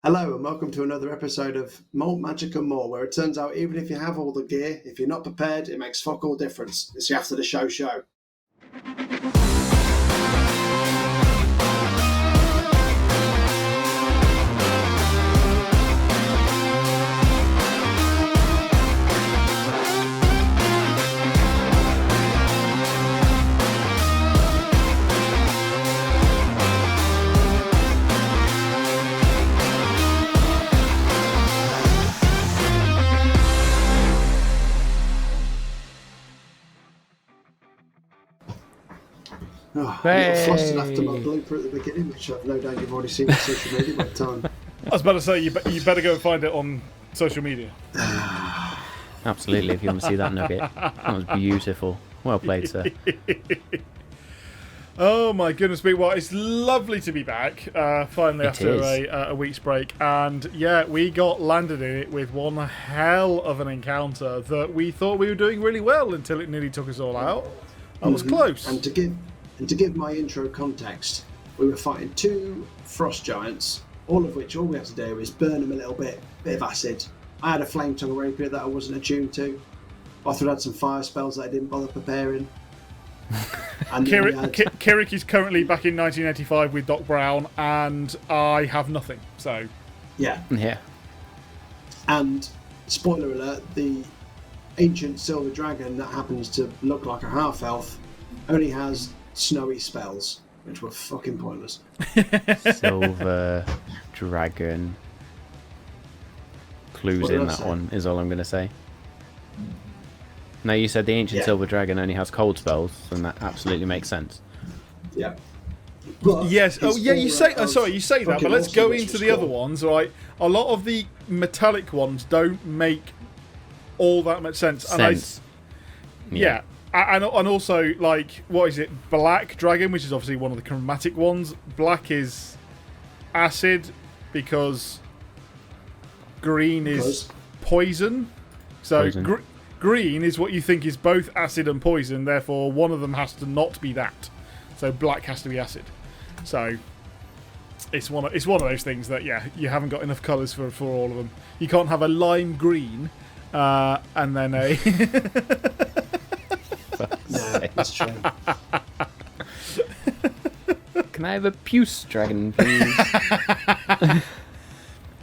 Hello and welcome to another episode of Malt, Magic and More, where it turns out even if you have all the gear, if you're not prepared, it makes fuck all difference. It's the After the Show. Oh, a little flustered after my blooper at the beginning, which I've no doubt you've already seen on social media by the time. I was about to say, you better go and find it on social media. Absolutely, if you want to see that nugget. That was beautiful. Well played, sir. Oh my goodness me, well, it's lovely to be back, finally, after a week's break. And yeah, we got landed in it with one hell of an encounter that we thought we were doing really well until it nearly took us all out. I was close. And to give my intro context, we were fighting two frost giants, all we had to do is burn them a little bit of acid. I had a flame tongue rapier that I wasn't attuned to. Arthur had some fire spells that I didn't bother preparing. And Kirik is currently back in 1985 with Doc Brown, and I have nothing, so... Yeah. And, spoiler alert, the ancient silver dragon that happens to look like a half-elf only has snowy spells, which were fucking pointless. Silver dragon. Clues in that one is all I'm going to say. No, you said the ancient silver dragon only has cold spells, and that absolutely makes sense. Yeah. Yes. Oh, yeah. You say. You say that, but let's go into the other ones. Right. A lot of the metallic ones don't make all that much sense. Yeah. And also, like, what is it? Black dragon, which is obviously one of the chromatic ones. Black is acid because green is poison. So green is what you think is both acid and poison. Therefore, one of them has to not be that. So black has to be acid. So it's one of those things that you haven't got enough colours for all of them. You can't have a lime green and then a. Yeah, that's true. Can I have a puce dragon, please?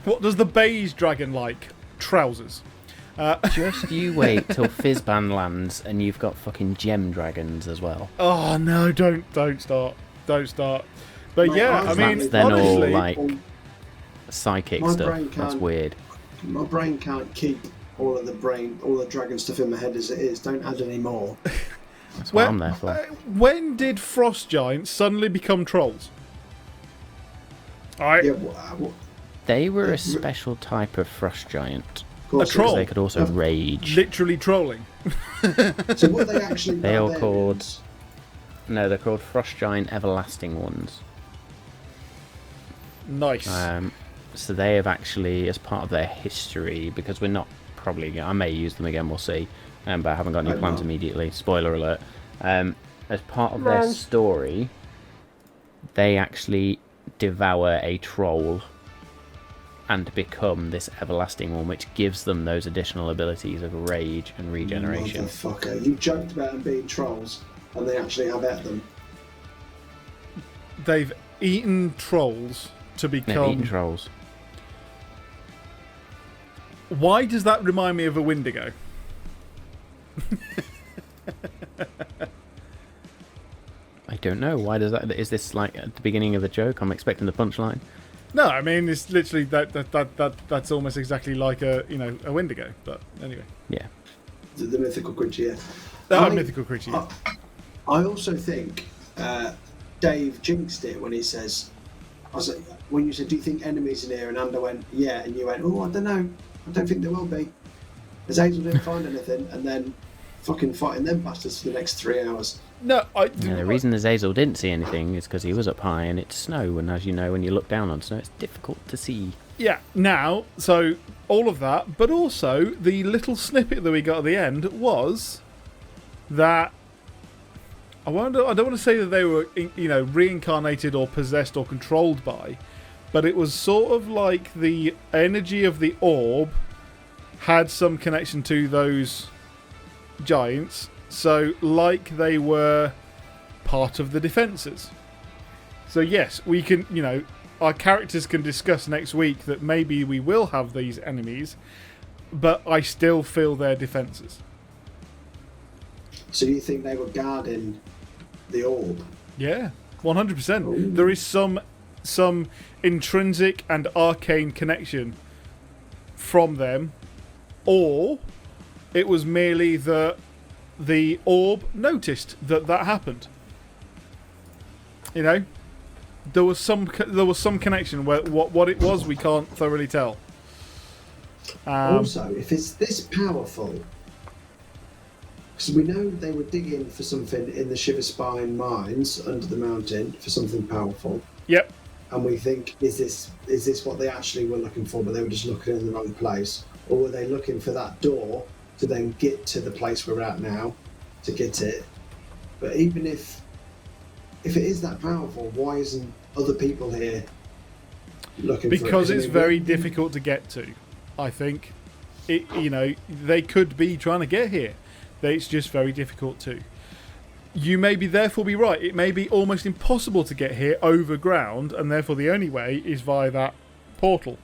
What does the beige dragon like? Trousers. Just you wait till Fizzban lands and you've got fucking gem dragons as well. Oh no! Don't start. But yeah, I mean, then honestly, all like psychic stuff. That's weird. My brain can't keep all the dragon stuff in my head as it is. Don't add any more. That's what I'm there for. When did frost giants suddenly become trolls? They were a special type of frost giant. A troll. They could also rage. Literally trolling. So what are they actually? They are called. No, they're called frost giant everlasting ones. Nice. So they have actually, as part of their history, because we're not probably. I may use them again. We'll see. But I haven't got any plans immediately. Spoiler alert. As part of their story, they actually devour a troll and become this everlasting one, which gives them those additional abilities of rage and regeneration. Motherfucker, you joked about them being trolls, and they actually have ate them. They've eaten trolls to become... They've eaten trolls. Why does that remind me of a Wendigo? I don't know. Why does that... Is this like at the beginning of the joke? I'm expecting the punchline. No, I mean it's literally that's almost exactly like a Wendigo. But anyway, yeah, the mythical creature. Mythical creature. I also think Dave jinxed it when he says, when you said, "Do you think enemies in here?" and Ander went, "Yeah," and you went, "Oh, I don't know. I don't think there will be." As Hazel didn't find anything, and then fucking fighting them bastards for the next 3 hours. No, the reason Azazel didn't see anything is because he was up high and it's snow, and as you know, when you look down on snow, it's difficult to see. Yeah, now, so all of that, but also the little snippet that we got at the end was that I don't want to say that they were, reincarnated or possessed or controlled by, but it was sort of like the energy of the orb had some connection to those giants, so like they were part of the defences. So yes, we can, our characters can discuss next week that maybe we will have these enemies, but I still feel they're defences. So you think they were guarding the orb? Yeah, 100%. Ooh. There is some intrinsic and arcane connection from them, or it was merely that the orb noticed that happened. There was some connection where what it was we can't thoroughly tell. Also, if it's this powerful, because we know they were digging for something in the Shiver Spine mines under the mountain for something powerful. Yep. And we think, is this what they actually were looking for, but they were just looking in the wrong place? Or were they looking for that door to then get to the place we're at now, to get it? But even if it is that powerful, why isn't other people here looking for it? Because it's very difficult to get to, I think. They could be trying to get here. It's just very difficult to. You may therefore be right. It may be almost impossible to get here over ground, and therefore the only way is via that portal.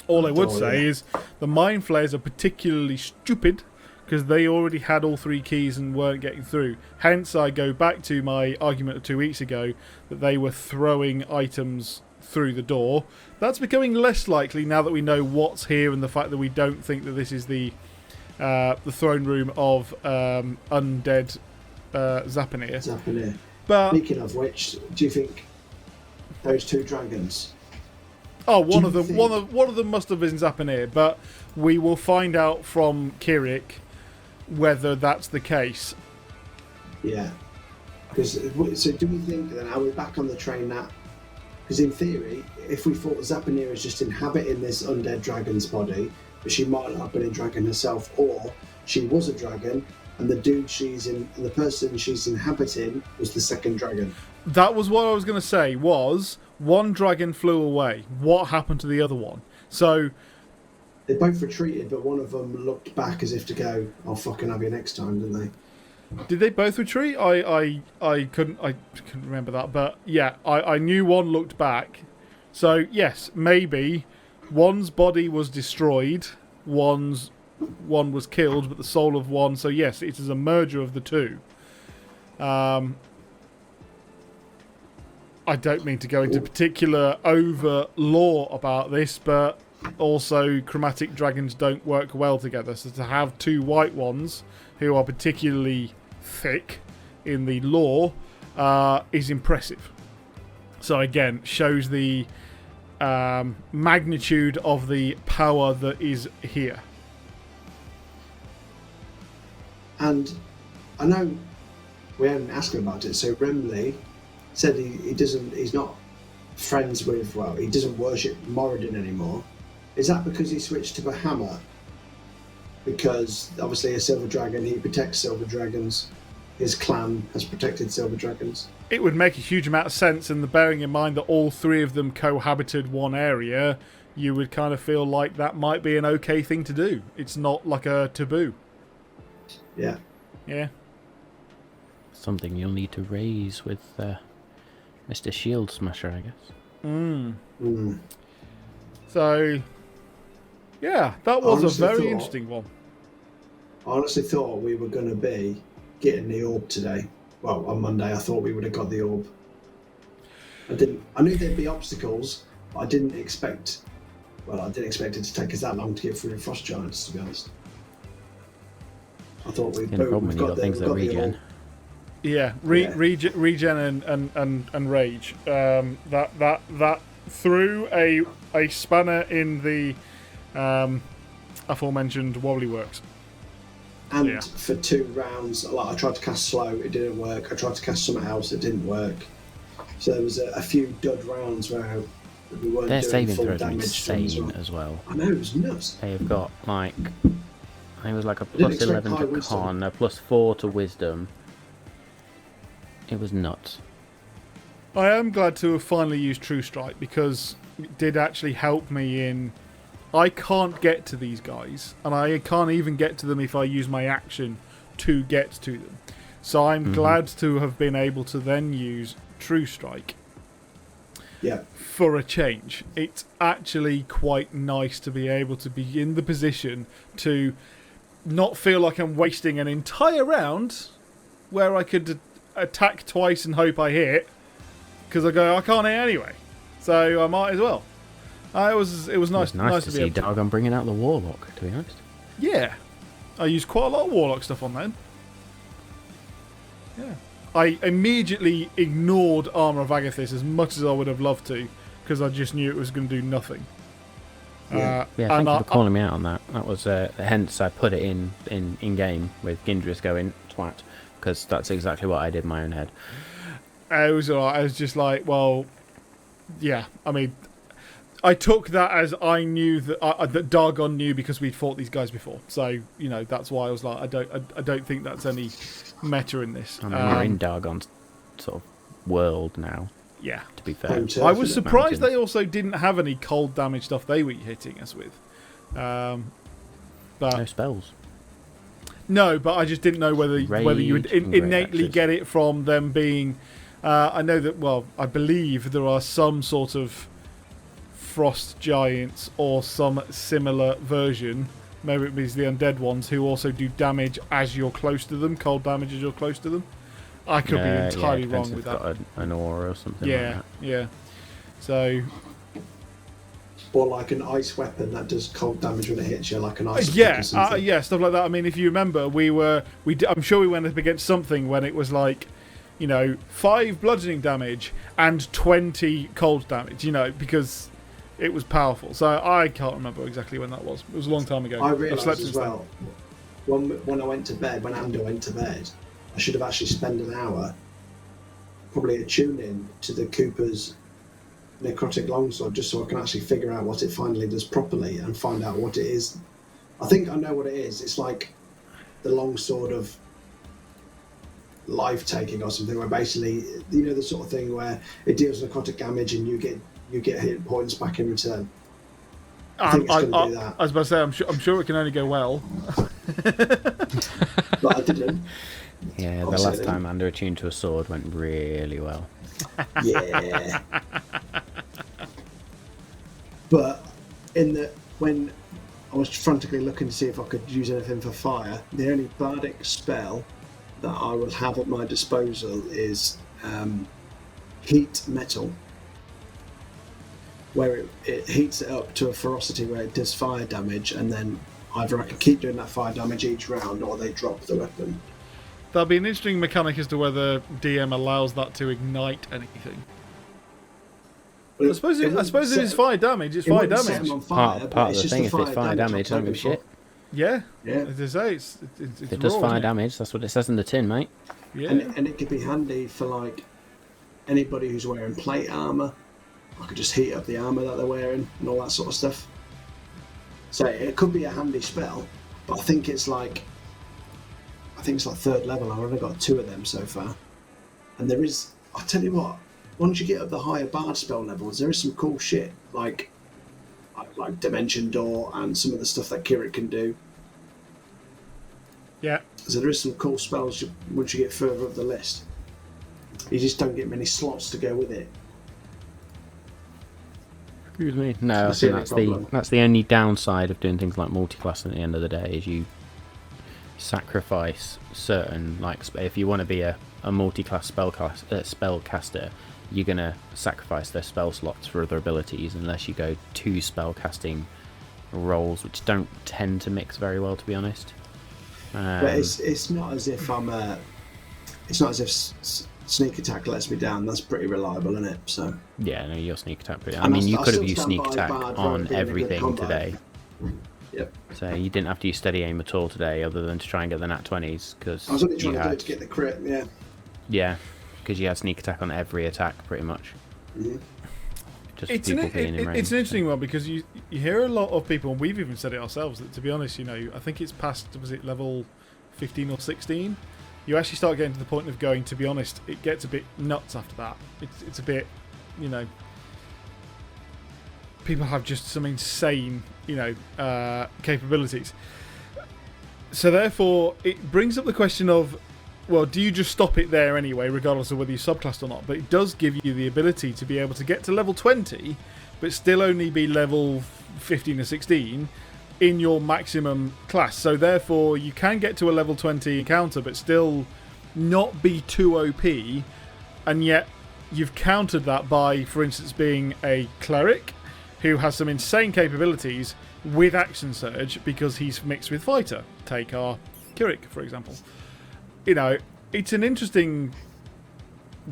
All I would say is the mind flayers are particularly stupid because they already had all 3 keys and weren't getting through. Hence, I go back to my argument of 2 weeks ago that they were throwing items through the door. That's becoming less likely now that we know what's here and the fact that we don't think that this is the throne room of undead Zapanir. But speaking of which, do you think those 2 dragons? Oh, one of them must have been Zapanir, but we will find out from Kirik whether that's the case. Yeah. So do we think then, are we back on the train now? Because in theory, if we thought Zapanir is just inhabiting this undead dragon's body, but she might not have been a dragon herself, or she was a dragon, and the person she's inhabiting was the second dragon. That was what I was going to say, was one dragon flew away. What happened to the other one? So they both retreated, but one of them looked back as if to go, I'll fucking have you next time, didn't they? Did they both retreat? I couldn't remember that, but yeah, I knew one looked back. So yes, maybe one's body was destroyed, one was killed, but the soul of one. So yes, it is a merger of the 2. I don't mean to go into particular over lore about this, but also chromatic dragons don't work well together. So to have 2 white ones who are particularly thick in the lore is impressive. So again, shows the magnitude of the power that is here. And I know we haven't asked him about it, so Remley said he's not friends with, he doesn't worship Moradin anymore. Is that because he switched to Bahamut? Because obviously a silver dragon, he protects silver dragons. His clan has protected silver dragons. It would make a huge amount of sense, and bearing in mind that all 3 of them cohabited one area, you would kind of feel like that might be an okay thing to do. It's not like a taboo. Yeah. Yeah. Something you'll need to raise with Mr. Shield Smasher, I guess. So, yeah, that was a very interesting one. I honestly thought we were going to be getting the orb today. Well, on Monday, I thought we would have got the orb. I knew there'd be obstacles, but I didn't expect it to take us that long to get through the frost giants, to be honest. I thought we've got things that regen. Yeah, regen and rage. That through a spanner in the aforementioned Wobbly Works. And for 2 rounds, I tried to cast slow, it didn't work. I tried to cast something else, it didn't work. So there was a few dud rounds where we weren't Their doing saving full throws are damage insane as well. I know, it was nuts. They've got I think it was like a plus 11 to con, a plus 4 to wisdom. It was nuts. I am glad to have finally used True Strike because did actually help me in. I can't get to these guys, and I can't even get to them if I use my action to get to them. So I'm glad to have been able to then use True Strike. Yeah. For a change. It's actually quite nice to be able to be in the position to not feel like I'm wasting an entire round where I could attack twice and hope I hit, because I can't hit anyway. So I might as well. It was nice. It was nice to be see able to. Dargon bringing out the Warlock, to be honest. Yeah. I used quite a lot of Warlock stuff on then. Yeah. I immediately ignored Armour of Agathis as much as I would have loved to, because I just knew it was going to do nothing. Yeah, thank you for calling me out on that. That was hence I put it in game with Gindris going twat, because that's exactly what I did in my own head. I was just like, well, yeah. I mean, I took that as I knew that that Dargon knew because we'd fought these guys before. So that's why I was like, I don't think that's any meta in this. I mean, we're in Dargon's sort of world now. Yeah. To be fair, I was surprised they also didn't have any cold damage stuff they were hitting us with. But no spells. No, but I just didn't know whether you would innately get it from them being. I know that. Well, I believe there are some sort of frost giants or some similar version. Maybe it means the undead ones who also do damage as you're close to them. Cold damage as you're close to them. I could be entirely wrong with that. Got an aura or something. Yeah, like that. yeah. So. Or like an ice weapon that does cold damage when it hits you, like an ice. Yeah, stuff like that. I mean, if you remember, I'm sure we went up against something when it was like, 5 bludgeoning damage and 20 cold damage. Because it was powerful. So I can't remember exactly when that was. It was a long time ago. I realised as well when I went to bed, when Andor went to bed, I should have actually spent an hour, probably tuning to the Cooper's necrotic longsword, just so I can actually figure out what it finally does properly and find out what it is. I think I know what it is. It's like the longsword of life taking or something, where basically the sort of thing where it deals necrotic damage and you get hit points back in return. I think it's going to do that. I was about to say, I'm sure it can only go well. But I didn't. Yeah, the last time Under attuned to a sword went really well. Yeah. But when I was frantically looking to see if I could use anything for fire, the only bardic spell that I will have at my disposal is heat metal, where it heats it up to a ferocity where it does fire damage, and then either I can keep doing that fire damage each round, or they drop the weapon. That'd be an interesting mechanic as to whether DM allows that to ignite anything. I suppose it is fire damage. It's fire damage. Part of the thing, if it's fire damage, I don't give a shit. Yeah. Yeah. As I say, it's if it does fire damage, that's what it says in the tin, mate. Yeah. And it could be handy for like anybody who's wearing plate armor. I could just heat up the armor that they're wearing and all that sort of stuff. So it could be a handy spell, but I think it's like 3rd level. I've only got 2 of them so far. And there is, I'll tell you what, once you get up the higher bard spell levels, there is some cool shit like Dimension Door and some of the stuff that Kirit can do. Yeah. So there is some cool spells once you get further up the list. You just don't get many slots to go with it. Excuse me. No, I think that's the only downside of doing things like multi-class at the end of the day is you sacrifice certain, like, if you want to be a multi-class spellcaster, you're going to sacrifice their spell slots for other abilities unless you go 2 spellcasting roles, which don't tend to mix very well, to be honest. But it's not as if sneak attack lets me down. That's pretty reliable, isn't it? So yeah, no, your sneak attack. I mean, you could have used sneak attack on everything today. Yep. So you didn't have to use steady aim at all today, other than to try and get the nat 20s. Because I was only trying to do it to get the crit. Yeah. Yeah, because you had sneak attack on every attack, pretty much. Mm-hmm. Just It's people an being in range. interesting one because you hear a lot of people, and we've even said it ourselves, that to be honest, I think it's past, was it level 15 or 16? You actually start getting to the point of going, to be honest, it gets a bit nuts after that. It's a bit, people have just some insane, capabilities. So therefore, it brings up the question of, well, do you just stop it there anyway, regardless of whether you subclassed or not? But it does give you the ability to be able to get to level 20, but still only be level 15 or 16 in your maximum class. So therefore, you can get to a level 20 encounter, but still not be too OP, and yet you've countered that by, for instance, being a cleric who has some insane capabilities with action surge because he's mixed with fighter. Take our Kirik, for example. It's an interesting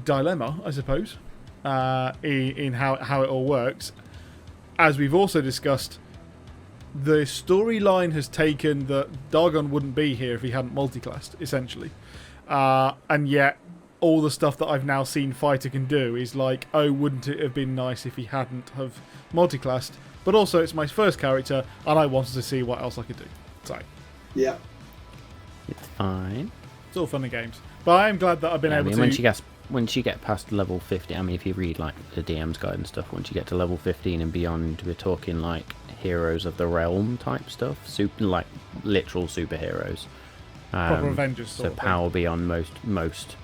dilemma, I suppose, in how it all works. As we've also discussed, the storyline has taken that Dargon wouldn't be here if he hadn't multiclassed, essentially. And yet, all the stuff that I've now seen Fighter can do is like, oh, wouldn't it have been nice if he hadn't have multiclassed? But also, it's my first character, and I wanted to see what else I could do. So, yeah, it's fine. It's all fun and games. But I am glad that I've been able to... Once you get past level 50, I mean, if you read like the DM's guide and stuff, once you get to level 15 and beyond, we're talking like Heroes of the Realm type stuff, like literal superheroes. Proper Avengers so power beyond most,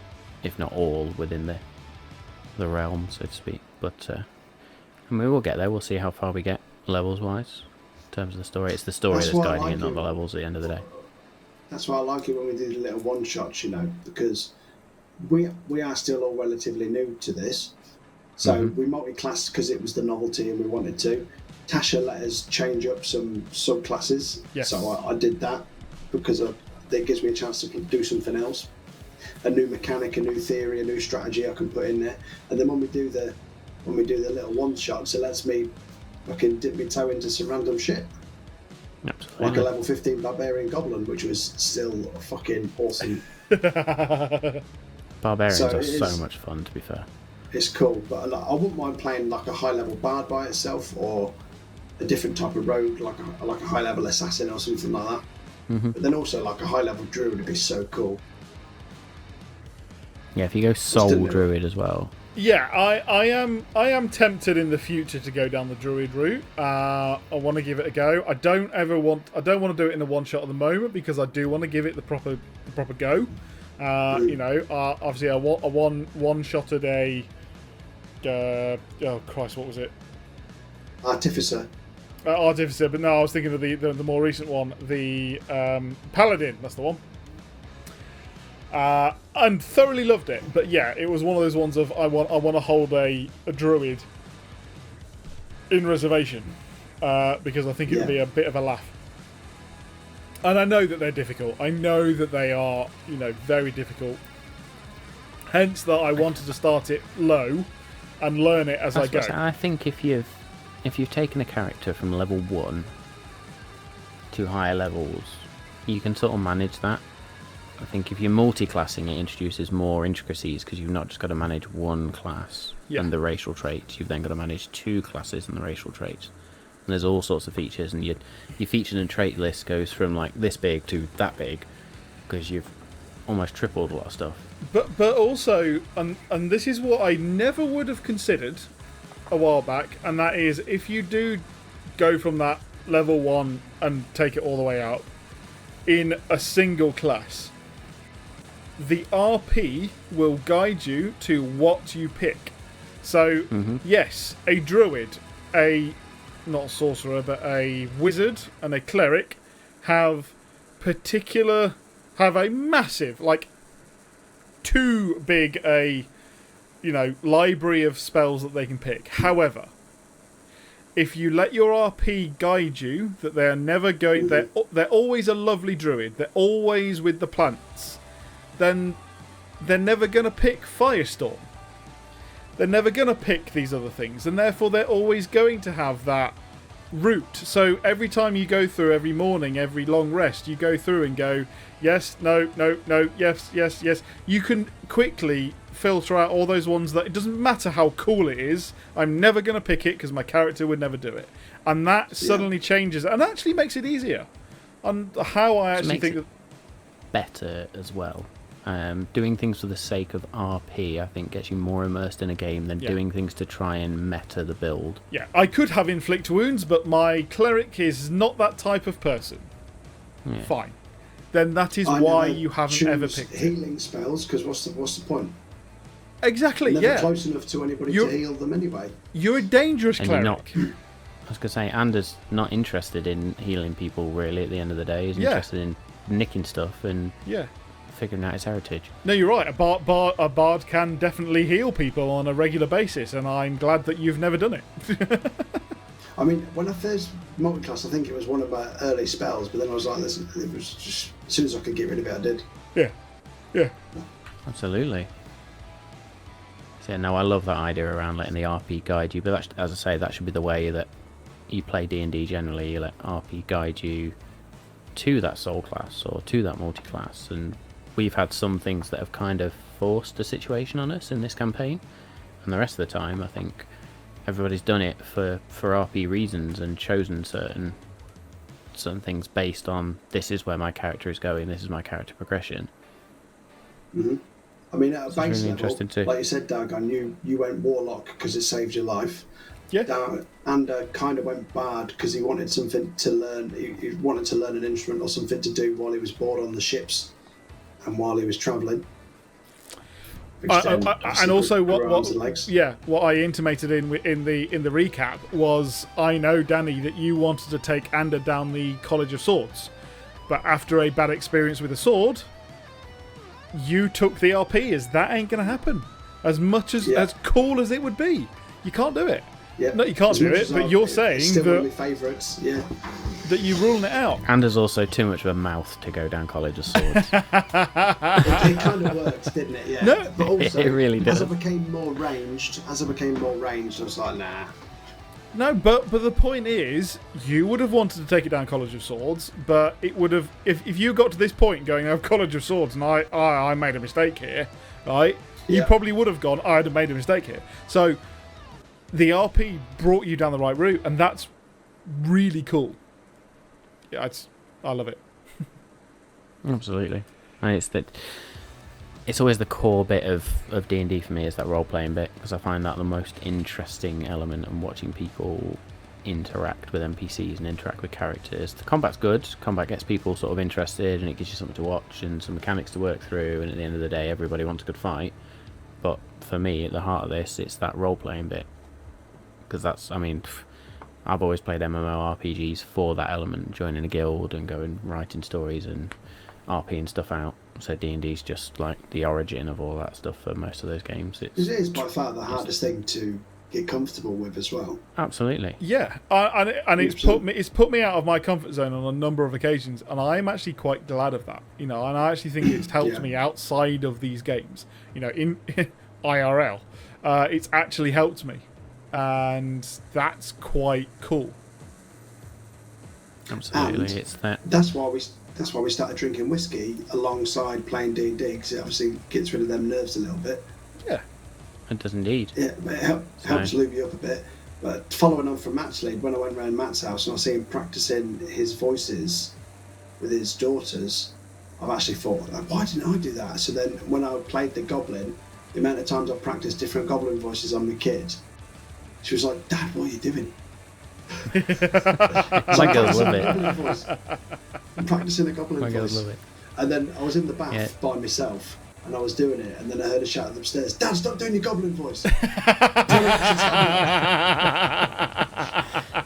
if not all, within the realm, so to speak. But I mean, we'll get there. We'll see how far we get levels wise in terms of the story. It's the story that's guiding it, not the levels at the end of the day. That's why I like it when we do the little one shots, because we are still all relatively new to this. So we multi-classed because it was the novelty and we wanted to. Tasha let us change up some subclasses. Yes. So I did that because that gives me a chance to do something else. A new mechanic, a new theory, a new strategy I can put in there. And then when we do the little one shots, it lets me fucking dip my toe into some random shit. Absolutely. Like a level 15 barbarian goblin, which was still fucking awesome. Barbarians are so much fun, to be fair. It's cool, but I wouldn't mind playing like a high level bard by itself, or a different type of rogue, like a high level assassin or something like that. But then also like a high level druid would be so cool. Yeah, if you go soul druid as well. Yeah, I am tempted in the future to go down the druid route. I want to give it a go. I don't want to do it in a one shot at the moment because I do want to give it the proper go. Obviously I one shotted a oh Christ, what was it? Artificer, but no, I was thinking of the more recent one, the Paladin. That's the one. And thoroughly loved it, but yeah, it was one of those ones of I want to hold a druid in reservation because I think it would be a bit of a laugh. And I know that they're difficult. I know that they are, very difficult. Hence that I wanted to start it low and learn it as I go. I think if you've taken a character from level 1 to higher levels, you can sort of manage that. I think if you're multi-classing, it introduces more intricacies because you've not just got to manage one class and the racial traits. You've then got to manage 2 classes and the racial traits. And there's all sorts of features, and your feature and trait list goes from like this big to that big because you've almost tripled a lot of stuff. But also, and this is what I never would have considered a while back, and that is if you do go from that level 1 and take it all the way out in a single class, the RP will guide you to what you pick. So, yes, a druid, not a sorcerer, but a wizard and a cleric have a massive, like, too big a, library of spells that they can pick. However, if you let your RP guide you, that they're never going, they're always a lovely druid, they're always with the plants, then they're never going to pick Firestorm. They're never going to pick these other things, and therefore they're always going to have that route. So every time you go through, every morning, every long rest, you go through and go, yes, no, yes. You can quickly filter out all those ones that it doesn't matter how cool it is, I'm never going to pick it because my character would never do it. And that suddenly changes and actually makes it easier. And how I actually think that... better as well. Doing things for the sake of RP, I think, gets you more immersed in a game than doing things to try and meta the build. Yeah, I could have inflict wounds, but my cleric is not that type of person. Yeah. Fine. Then that is why you haven't ever picked healing spells, because what's the point? Exactly, Never close enough to anybody to heal them anyway. You're a dangerous and cleric. You're not, I was going to say, Anders not interested in healing people, really, at the end of the day. He's interested in nicking stuff and figuring out his heritage. No, you're right. A bard can definitely heal people on a regular basis, and I'm glad that you've never done it. I mean, when I first multiclass, I think it was one of my early spells, but then I was like, this, it was just, as soon as I could get rid of it, I did. Yeah. Absolutely. So, no, I love that idea around letting the RP guide you, but that's, as I say, that should be the way that you play D&D generally. You let RP guide you to that soul class or to that multi-class, and we've had some things that have kind of forced a situation on us in this campaign, and the rest of the time I think everybody's done it for RP reasons and chosen certain things based on this is where my character is going, this is my character progression. Mm-hmm. I mean, at a base really level, like you said, Dagon, you went Warlock because it saved your life. Yeah. And kind of went Bard because he wanted something to learn. He wanted to learn an instrument or something to do while he was bored on the ships and while he was travelling. And also, what I intimated in the recap was, I know, Danny, that you wanted to take Ander down the College of Swords, but after a bad experience with a sword, you took the RP as that ain't going to happen. As much as cool as it would be, you can't do it. Yeah. No, you can't do it. But you're saying still one of my favourites. Yeah. That you're ruling it out. And there's also too much of a mouth to go down College of Swords. it kind of worked, didn't it? Yeah. No, but also, it really did. As I became more ranged, I was like, nah. No, but the point is, you would have wanted to take it down College of Swords, but it would have, if you got to this point going, oh, College of Swords, and I made a mistake here, right? You probably would have gone, I'd have made a mistake here. So the RP brought you down the right route, and that's really cool. Yeah, I love it. Absolutely. And it's always the core bit of D&D for me, is that role-playing bit, because I find that the most interesting element, and watching people interact with NPCs and interact with characters. The combat's good. Combat gets people sort of interested, and it gives you something to watch and some mechanics to work through, and at the end of the day, everybody wants a good fight. But for me, at the heart of this, it's that role-playing bit. Because that's, I mean, I've always played MMORPGs for that element, joining a guild and going writing stories and RPing stuff out. So D&D's just like the origin of all that stuff for most of those games. It is by far the hardest thing to get comfortable with as well. Absolutely. Yeah, and it's put me out of my comfort zone on a number of occasions, and I'm actually quite glad of that. You know, and I actually think it's helped me outside of these games. You know, in IRL, it's actually helped me, and that's quite cool. Absolutely, and it's that. That's why we started drinking whiskey alongside playing D&D, because it obviously gets rid of them nerves a little bit. Yeah. It does indeed. Yeah, but it helps lube you up a bit. But following on from Matt's lead, when I went around Matt's house and I see him practicing his voices with his daughters, I've actually thought, like, why didn't I do that? So then when I played the Goblin, the amount of times I practiced different Goblin voices on my kid, she was like, Dad, what are you doing? My girls love it. I'm practicing a Goblin voice. My girls love it. And then I was in the bath by myself, and I was doing it, and then I heard a shout upstairs, Dad, stop doing your Goblin voice.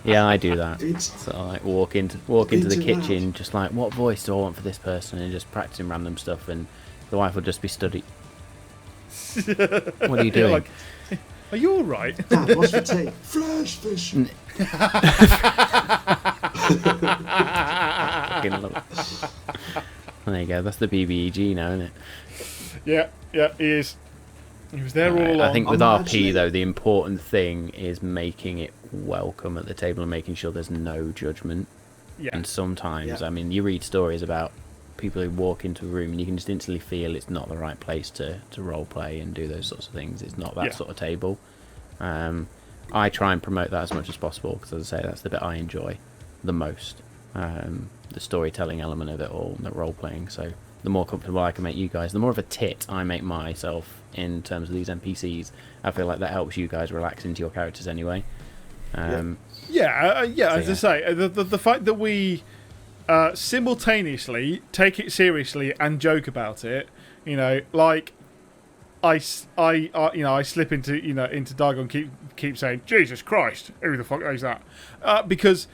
Yeah, I do that. So I like walk into the kitchen, loud. Just like, what voice do I want for this person, and just practicing random stuff, and the wife will just be studying. What are you doing? Like, are you all right? Dad, what's for tea? Flash fish. There you go. That's the BBEG now, isn't it? Yeah, he is. He was there all along. I think with RP though, the important thing is making it welcome at the table and making sure there's no judgment. Yeah. And sometimes, I mean, you read stories about people who walk into a room and you can just instantly feel it's not the right place to role play and do those sorts of things. It's not that sort of table. I try and promote that as much as possible, because, as I say, that's the bit I enjoy the most. The storytelling element of it all, and the role playing. So the more comfortable I can make you guys, the more of a tit I make myself in terms of these NPCs. I feel like that helps you guys relax into your characters anyway. As I say, the fact that we simultaneously take it seriously and joke about it, like I slip into Dargon, keep saying Jesus Christ, who the fuck is that? Because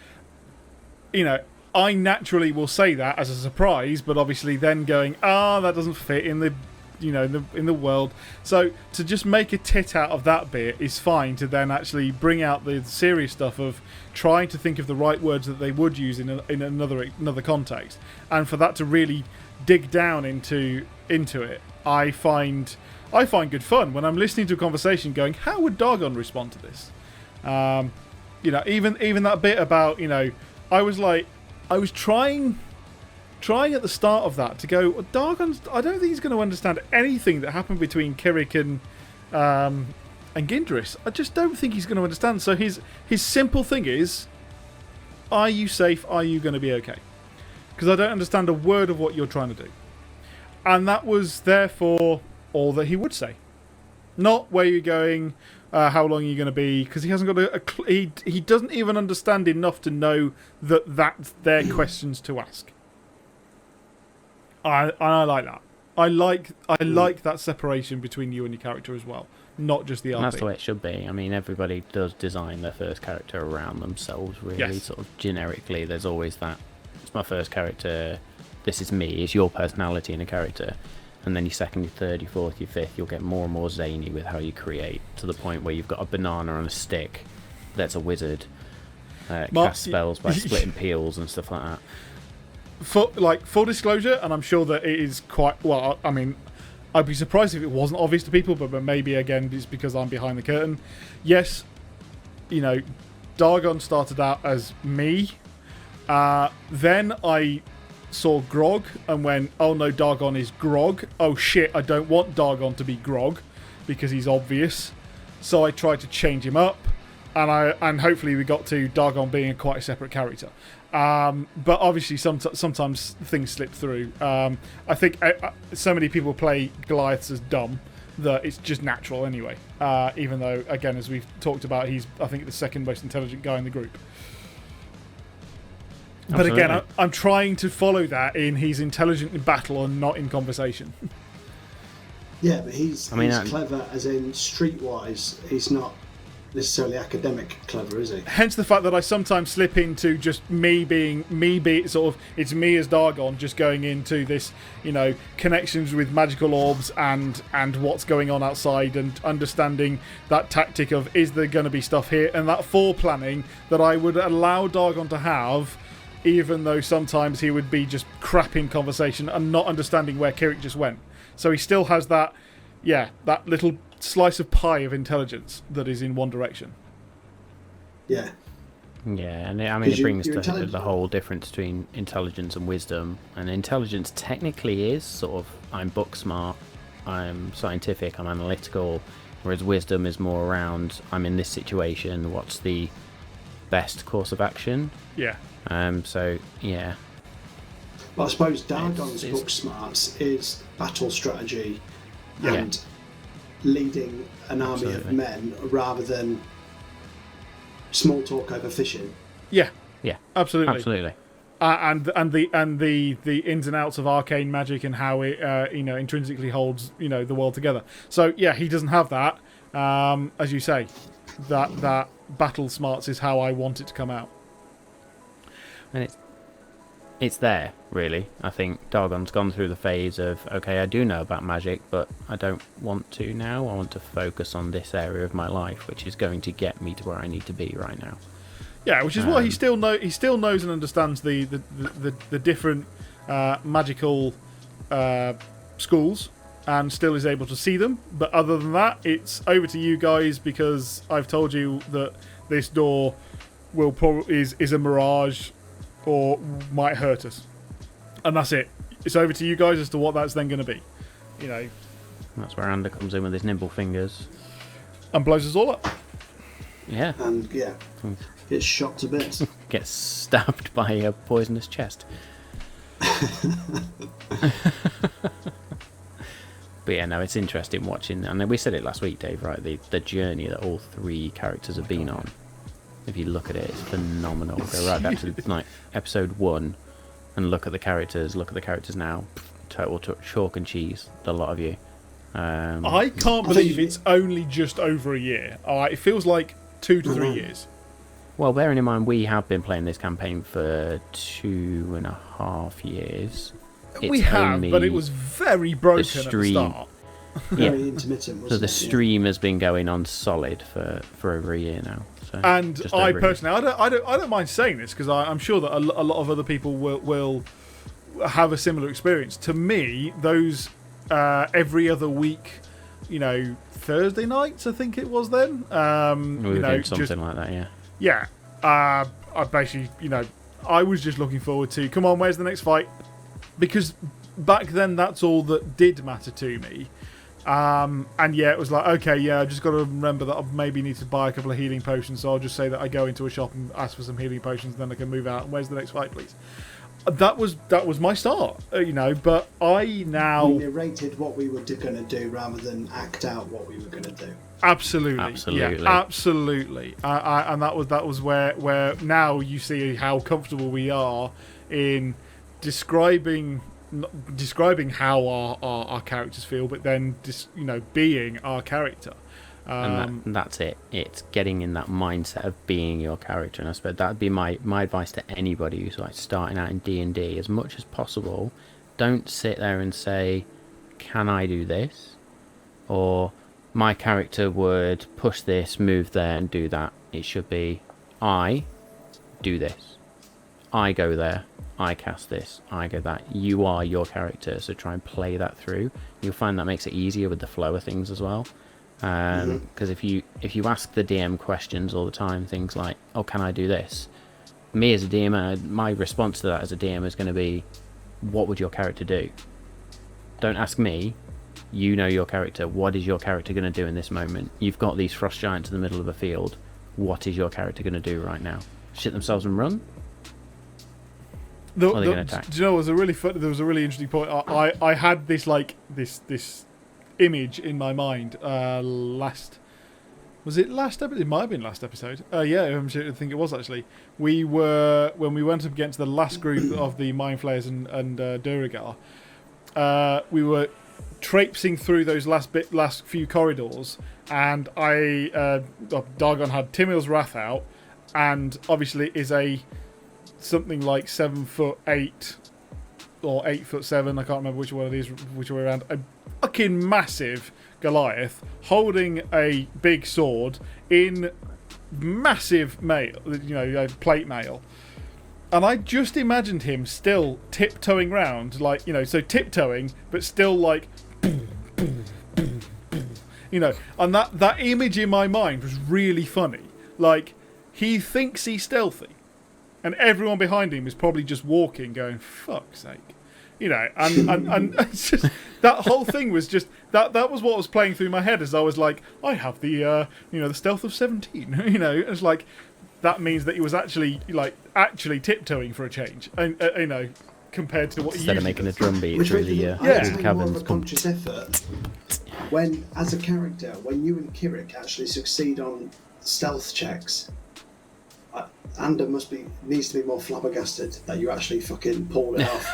I naturally will say that as a surprise, but obviously then going, that doesn't fit in the in the world. So to just make a tit out of that bit is fine. To then actually bring out the serious stuff of trying to think of the right words that they would use in another context, and for that to really dig down into it, I find good fun when I'm listening to a conversation, going, how would Dargon respond to this? Even that bit about I was trying at the start of that to go, Dargon, I don't think he's going to understand anything that happened between Kirik and Gindris. I just don't think he's going to understand. So his simple thing is, are you safe? Are you going to be okay? Because I don't understand a word of what you're trying to do. And that was therefore all that he would say. Not where you're going, how long you're going to be, because he hasn't got he doesn't even understand enough to know that that's their questions to ask. I like that. I like that separation between you and your character as well, not just the RP. And that's the way it should be. I mean, everybody does design their first character around themselves, really. Yes. Sort of generically, there's always that. It's my first character. This is me. It's your personality in a character. And then your second, your third, your fourth, your fifth, you'll get more and more zany with how you create, to the point where you've got a banana on a stick that's a wizard. Cast spells by splitting peels and stuff like that. Full disclosure, and I'm sure that it is quite well. I mean, I'd be surprised if it wasn't obvious to people, but maybe again it's because I'm behind the curtain. Yes, Dargon started out as me. Then I saw Grog and went, oh no, Dargon is Grog. Oh shit, I don't want Dargon to be Grog because he's obvious. So I tried to change him up, and hopefully we got to Dargon being quite a separate character. But obviously sometimes things slip through. I think so many people play Goliaths as dumb that it's just natural anyway. Even though, again, as we've talked about, he's, I think, the second most intelligent guy in the group. Absolutely. But again, I'm trying to follow that in he's intelligent in battle and not in conversation. Yeah, but he's clever as in streetwise. He's not necessarily academic clever, is he? Hence the fact that I sometimes slip into just me being sort of, it's me as Dargon just going into this, connections with magical orbs and what's going on outside, and understanding that tactic of, is there going to be stuff here, and that foreplanning that I would allow Dargon to have, even though sometimes he would be just crap in conversation and not understanding where Kirik just went. So he still has that little slice of pie of intelligence that is in one direction. Yeah. Yeah, and it brings to the whole difference between intelligence and wisdom. And intelligence technically is sort of, I'm book smart, I'm scientific, I'm analytical, whereas wisdom is more around, I'm in this situation, what's the best course of action? Yeah. So, yeah. Well, I suppose Dargon's book smarts is battle strategy and leading an army of men rather than small talk over fishing. Yeah, absolutely. And the ins and outs of arcane magic and how it intrinsically holds the world together. So yeah, he doesn't have that. As you say, that battle smarts is how I want it to come out. And it's there, really. I think Dargon's gone through the phase of, okay, I do know about magic, but I don't want to now. I want to focus on this area of my life, which is going to get me to where I need to be right now. Yeah, which is why he still knows and understands the different magical schools, and still is able to see them. But other than that, it's over to you guys, because I've told you that this door will is a mirage, or might hurt us, and that's it. It's over to you guys as to what that's then going to be. That's where Ander comes in with his nimble fingers and blows us all up. Yeah. And gets shot to bits. Gets stabbed by a poisonous chest. But yeah, no, it's interesting watching. And we said it last week, Dave, right? The journey that all three characters have been on. If you look at it, it's phenomenal. Go right back to like episode 1 and look at the characters. Look at the characters now. Total chalk and cheese. A lot of you. I can't believe it's only just over a year. It feels like 2 to 3 years. Well, bearing in mind we have been playing this campaign for 2.5 years. We have, but it was very broken at the start. Very intermittent. So the stream has been going on solid for over a year now. So and I personally, I don't mind saying this because I'm sure that a lot of other people will have a similar experience. To me, those every other week, Thursday nights, I think it was then. We were doing something like that, yeah. Yeah, I basically, I was just looking forward to, come on, where's the next fight? Because back then, that's all that did matter to me. And yeah, it was like, okay, yeah, I just got to remember that I maybe need to buy a couple of healing potions, so I'll just say that I go into a shop and ask for some healing potions, and then I can move out. And where's the next fight, please? That was my start, but I now... We narrated what we were going to do rather than act out what we were going to do. Absolutely. Yeah, absolutely. And that was where now you see how comfortable we are in describing how our characters feel, but then just being our character. And that's it. It's getting in that mindset of being your character. And I suppose that'd be my advice to anybody who's like starting out in D&D. As much as possible, don't sit there and say, "Can I do this?" or "My character would push this, move there, and do that." It should be, "I do this. I go there. I cast this. I go that." You are your character, so try and play that through. You'll find that makes it easier with the flow of things as well. Because if you ask the DM questions all the time, things like, "Oh, can I do this?" Me as a DM, my response to that as a DM is going to be, "What would your character do?" Don't ask me. You know your character. What is your character going to do in this moment? You've got these frost giants in the middle of a field. What is your character going to do right now? Shit themselves and run? Or are they going to attack? Do you know, there was a really interesting point. I had this this image in my mind was it last episode? It might have been last episode. Yeah, I think it was actually. When we went up against the last group of the Mind Flayers and Duragar, we were traipsing through those last few corridors, and Dargon had Timil's Wrath out, and obviously is something like 7'8" or 8'7". I can't remember which one it is, which way around. A fucking massive Goliath holding a big sword in massive mail, plate mail. And I just imagined him still tiptoeing round, so tiptoeing, but still like, and that image in my mind was really funny. Like, he thinks he's stealthy, and everyone behind him is probably just walking, going, "Fuck's sake." And it's just, that whole thing was just that was what was playing through my head as I was like, I have the the stealth of 17. It's like that means that he was actually tiptoeing for a change, and compared to what instead of making a drum beat through the caverns. More of a conscious effort when, as a character, when you and Kirik actually succeed on stealth checks. Ander needs to be more flabbergasted that you actually fucking pulled it off.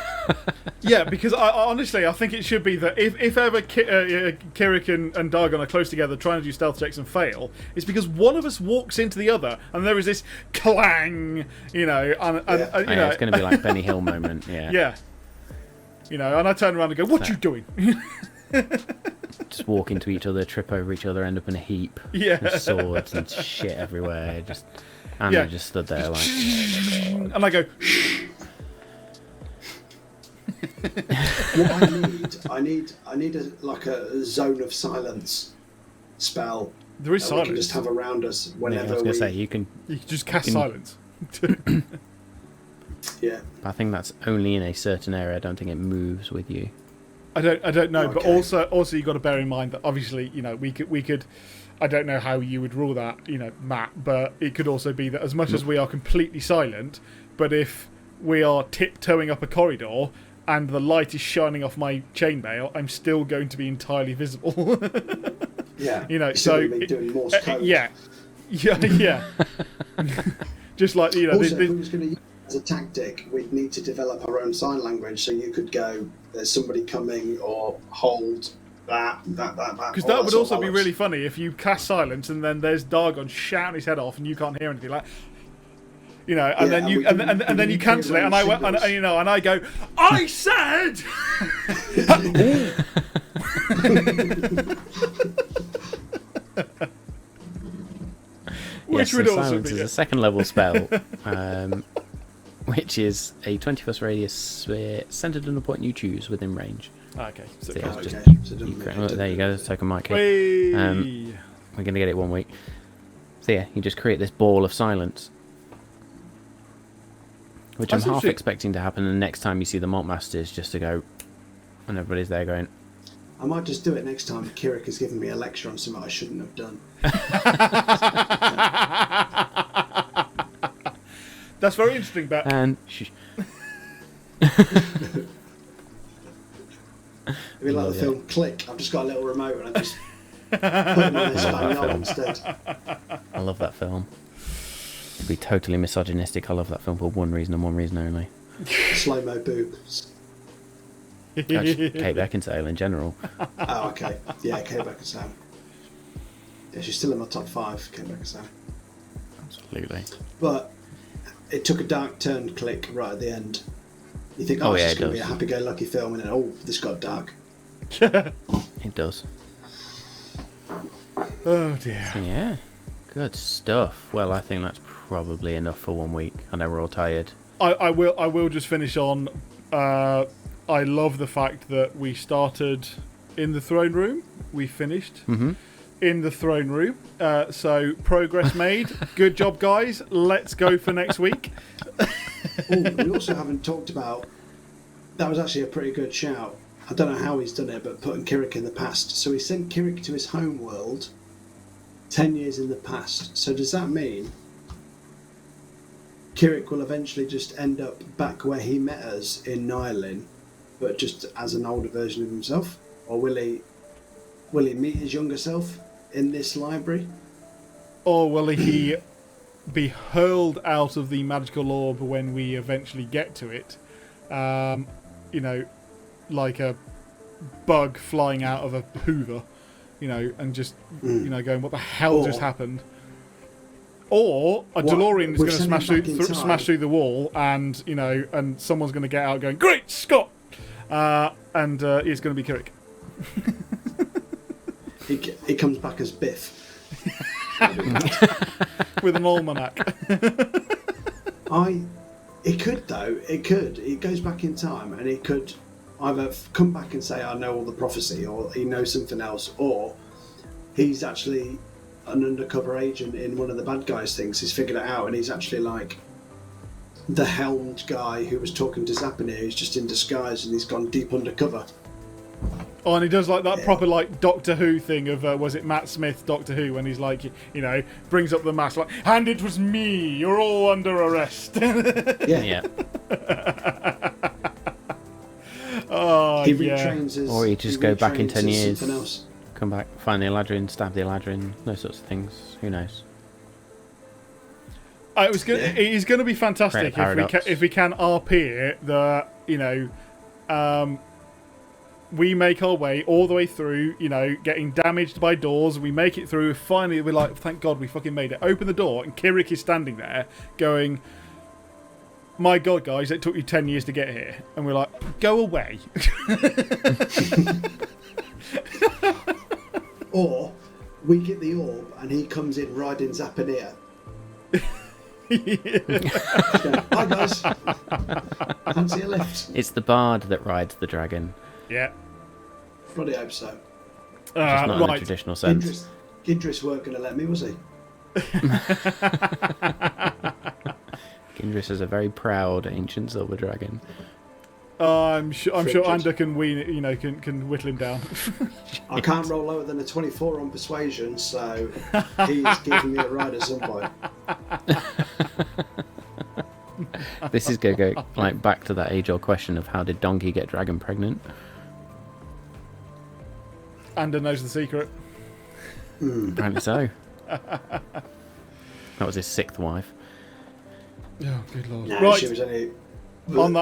Yeah, because honestly, I think it should be that if ever Kirik and Dargon are close together trying to do stealth checks and fail, it's because one of us walks into the other and there is this clang, it's going to be like Benny Hill moment, yeah. Yeah. And I turn around and go, "What you doing?" Just walk into each other, trip over each other, end up in a heap. Yeah. With swords and shit everywhere. And I just stood there like... And I go... What I need a zone of silence spell. There is silence. We can just have around us whenever I was going to say, you can just cast silence. Yeah. I think that's only in a certain area. I don't think it moves with you. I don't know, okay. But also you've got to bear in mind that obviously, we could I don't know how you would rule that, Matt, but it could also be that as much as we are completely silent, but if we are tiptoeing up a corridor and the light is shining off my chainmail, I'm still going to be entirely visible. Yeah. You know, You're so still gonna be doing Morse code. yeah. Just like, you know, Also, if we was going to use it as a tactic, we'd need to develop our own sign language. So you could go, "There's somebody coming," or "Hold that." Because that would also be really funny if you cast silence and then there's Dargon shouting his head off and you can't hear anything, like, you know, and then you and then you cancel it, and I went, and, you know, and I go, "I said." Which yes, would also silence be is a second level spell, which is a 20-foot radius sphere centered on a point you choose within range. Okay, so So, yeah, okay. just- So there you go, the token mic. Whee! We're going to get it 1 week. So yeah, you just create this ball of silence, which That's I'm half interesting. expecting to happen the next time you see the Malt Masters, just to go, and everybody's there going, I might just do it next time Kirik has given me a lecture on something I shouldn't have done. That's very interesting, but and It'd be like the film Click. I've just got a little remote and I just put it on this bang instead. I love that film. To be totally misogynistic, I love that film for one reason and one reason only. Slow-mo boobs. Actually, Kate Beckinsale in general. Oh, okay. Yeah, Kate Beckinsale. Yeah, she's still in my top 5, Kate Beckinsale. Absolutely. But it took a dark turn, Click, right at the end. You think, Oh, oh, yeah, it's it going to be a does. happy-go-lucky film, and then, oh, this got dark. It does. oh dear. So, yeah. Good stuff. Well, I think that's probably enough for 1 week. I know we're all tired. I will just finish on. I love the fact that we started in the throne room. We finished in the throne room. So progress made. Good job, guys. Let's go for next week. Oh, we also haven't talked about. That was actually a pretty good shout. I don't know how he's done it, but putting Kirik in the past. So he sent Kirik to his home world 10 years in the past. So does that mean Kirik will eventually just end up back where he met us in Nylin, but just as an older version of himself? Or will he meet his younger self in this library? Or will he be hurled out of the magical orb when we eventually get to it? You know, like a bug flying out of a Hoover, you know, and just, you know, going, what the hell just happened? Or a DeLorean is going to smash through the wall, and, you know, and someone's going to get out going, "Great Scott!" And it's going to be Kirik. He comes back as Biff. With an almanac. It could though. It could. It goes back in time, and it could either come back and say, "I know all the prophecy," or he knows something else, or he's actually an undercover agent in one of the bad guys' things. He's figured it out, and he's actually like the helmed guy who was talking to Zapanir, who's just in disguise, and he's gone deep undercover. Oh, and he does like that proper like Doctor Who thing of was it Matt Smith Doctor Who, when he's like, you know, brings up the mask like, "And it was me. You're all under arrest." Yeah. Oh, He yeah. retrains as, Or you just go back in 10 retrains as years. something else. Come back, find the Eladrin, stab the Eladrin, those sorts of things. Who knows? It was good. It is going to be fantastic Create a if we can RP it. That, you know, we make our way all the way through. You know, getting damaged by doors. We make it through. Finally, we're like, thank God, we fucking made it. Open the door, and Kirik is standing there, going, "My God, guys, it took you 10 years to get here," and we're like, "Go away." Or we get the orb, and he comes in riding Zapanir. Hi guys, fancy a lift? It's the bard that rides the dragon, Yeah. Bloody hope so. just not in the Right. traditional sense. Gindris weren't going to let me, was he? Gindris is a very proud ancient silver dragon. I'm sure Frigid. Ander can can whittle him down. I can't roll lower than a 24 on persuasion, so he's giving me a ride at some point. This is going to go like back to that age-old question of how did Donkey get Dragon pregnant? Anda knows the secret. Apparently so. That was his 6th wife. Oh, good lord! No, Right. she was only... On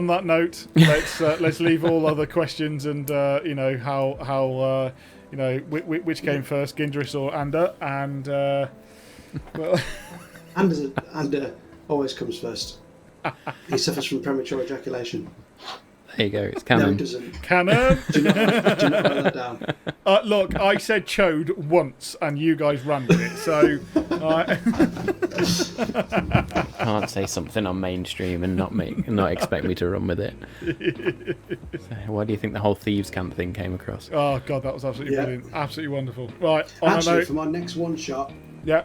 that note, let's leave all other questions and how which came first, Gindris or Anda, and well, Anda always comes first. He suffers from premature ejaculation. There you go. It's No, he canon. doesn't. Canon. Do not write that down. Look, I said chode once, and you guys ran with it. So, Can't say something on mainstream and not expect me to run with it. So why do you think the whole thieves camp thing came across? oh god, that was absolutely brilliant, absolutely wonderful. Right, on Actually, a note, for my next one shot, yeah,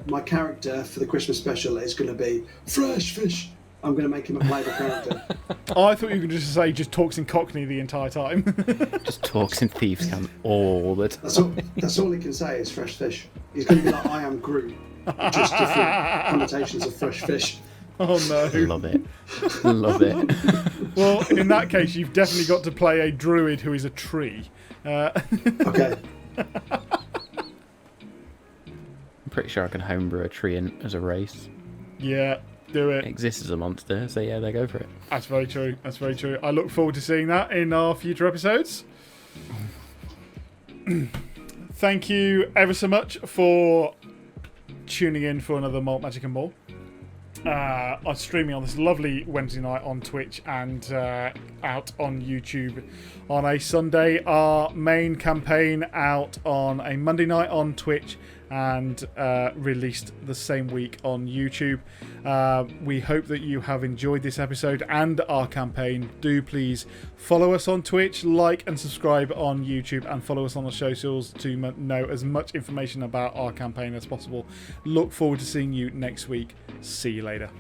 my character for the Christmas special is gonna be Fresh Fish. I'm going to make him a playable character. I thought you were going to just say just talks in Cockney the entire time. Just talks in thieves camp all the time. That's all he can say is fresh fish. He's going to be like I am Groot, just different connotations of fresh fish. Oh no! Love it, love it. Well, in that case, you've definitely got to play a druid who is a tree. Okay. I'm pretty sure I can homebrew a tree as a race. Yeah. Do it. It exists as a monster, so yeah, they go for it. That's very true. That's very true. I look forward to seeing that in our future episodes. Thank you ever so much for tuning in for another Malt, Magic and More. I'm streaming on this lovely Wednesday night on Twitch and out on YouTube on a Sunday. Our main campaign out on a Monday night on Twitch and released the same week on YouTube. We hope that you have enjoyed this episode and our campaign. Do please follow us on Twitch, like and subscribe on YouTube, and follow us on the socials to know as much information about our campaign as possible. Look forward to seeing you next week. See you later.